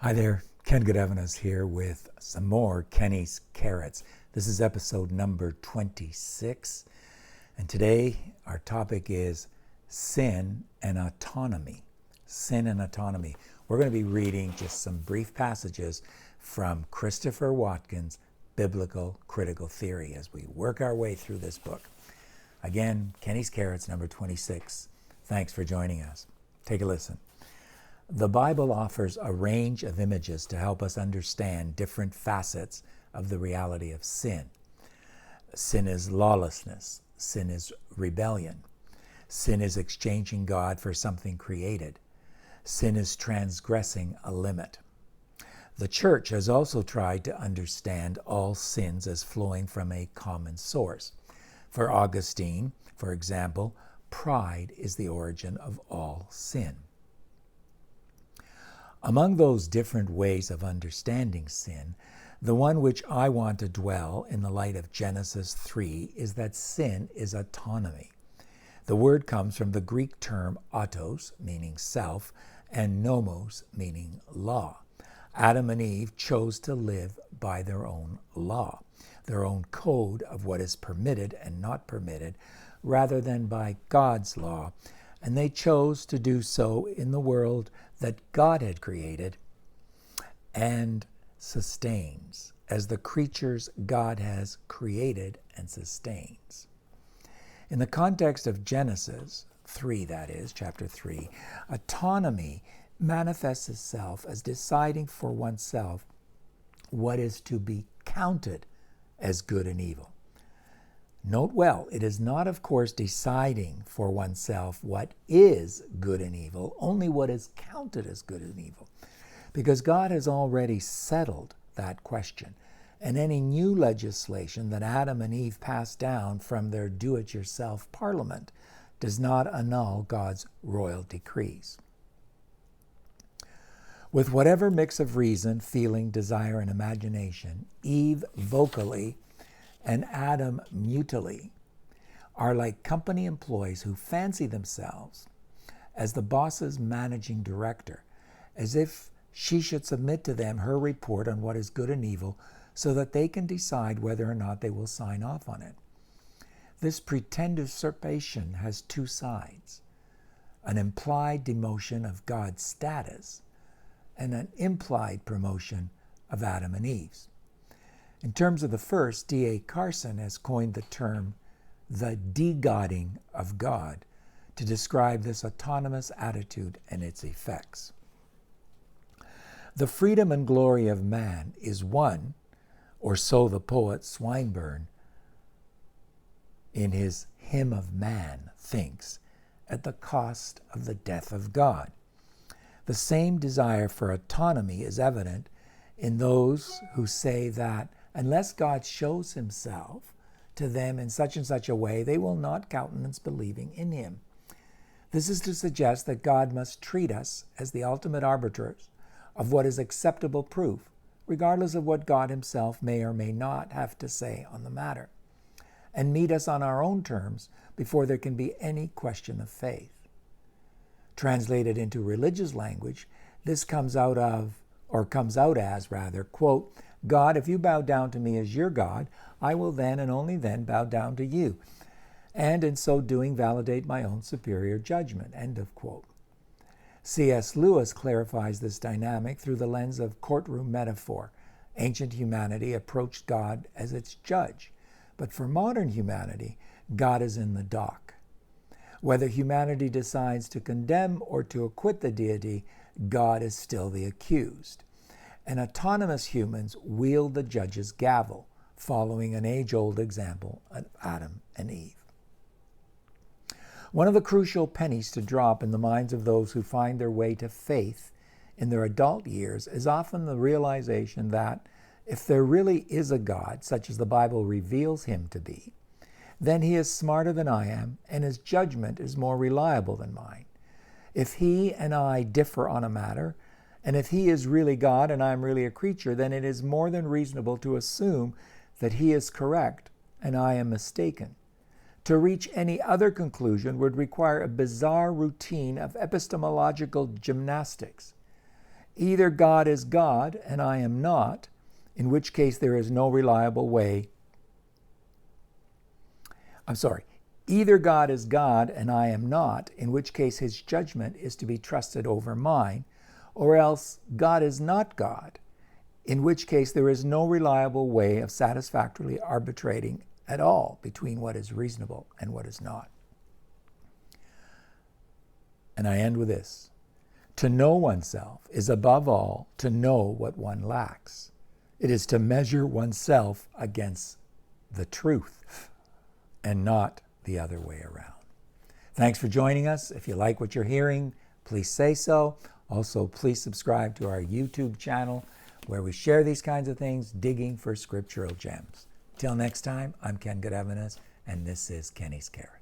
Hi there, Ken Goodevans here with some more Kenny's Carrots. This is episode number 26, and today our topic is sin and autonomy. Sin and autonomy. We're going to be reading just some brief passages from Christopher Watkins' Biblical Critical Theory as we work our way through this book. Again, Kenny's Carrots number 26. Thanks for joining us. Take a listen. The Bible offers a range of images to help us understand different facets of the reality of sin. Sin is lawlessness. Sin is rebellion. Sin is exchanging God for something created. Sin is transgressing a limit. The church has also tried to understand all sins as flowing from a common source. For Augustine, for example, pride is the origin of all sin. Among those different ways of understanding sin, the one which I want to dwell in the light of Genesis 3 is that sin is autonomy. The word comes from the Greek term autos, meaning self, and nomos, meaning law. Adam and Eve chose to live by their own law, their own code of what is permitted and not permitted, rather than by God's law, and they chose to do so in the world that God had created and sustains, as the creatures God has created and sustains. In the context of Genesis 3, that is, chapter 3, autonomy manifests itself as deciding for oneself what is to be counted as good and evil. Note well, it is not, of course, deciding for oneself what is good and evil, only what is counted as good and evil, because God has already settled that question, and any new legislation that Adam and Eve passed down from their do-it-yourself parliament does not annul God's royal decrees. With whatever mix of reason, feeling, desire, and imagination, Eve vocally and Adam mutually are like company employees who fancy themselves as the boss's managing director, as if she should submit to them her report on what is good and evil so that they can decide whether or not they will sign off on it. This pretend usurpation has two sides: an implied demotion of God's status and an implied promotion of Adam and Eve's. In terms of the first, D.A. Carson has coined the term the de-godding of God to describe this autonomous attitude and its effects. The freedom and glory of man is won, or so the poet Swinburne in his Hymn of Man thinks, at the cost of the death of God. The same desire for autonomy is evident in those who say that unless God shows himself to them in such and such a way, they will not countenance believing in him. This is to suggest that God must treat us as the ultimate arbiters of what is acceptable proof, regardless of what God himself may or may not have to say on the matter, and meet us on our own terms before there can be any question of faith. Translated into religious language, this comes out as, quote, God, if you bow down to me as your God, I will then and only then bow down to you, and in so doing validate my own superior judgment, end of quote. C.S. Lewis clarifies this dynamic through the lens of courtroom metaphor. Ancient humanity approached God as its judge, but for modern humanity, God is in the dock. Whether humanity decides to condemn or to acquit the deity, God is still the accused. And autonomous humans wield the judge's gavel, following an age-old example of Adam and Eve. One of the crucial pennies to drop in the minds of those who find their way to faith in their adult years is often the realization that if there really is a God, such as the Bible reveals him to be, then he is smarter than I am, and his judgment is more reliable than mine. If he and I differ on a matter, and if he is really God and I am really a creature, then it is more than reasonable to assume that he is correct and I am mistaken. To reach any other conclusion would require a bizarre routine of epistemological gymnastics. either God is God and I am not, in which case there is no reliable way. Either God is God and I am not, in which case his judgment is to be trusted over mine, or else God is not God, in which case there is no reliable way of satisfactorily arbitrating at all between what is reasonable and what is not. And I end with this. To know oneself is above all to know what one lacks. It is to measure oneself against the truth and not the other way around. Thanks for joining us. If you like what you're hearing, please say so. Also, please subscribe to our YouTube channel where we share these kinds of things, digging for scriptural gems. Till next time, I'm Ken Goodevans, and this is Kenny's Carrot.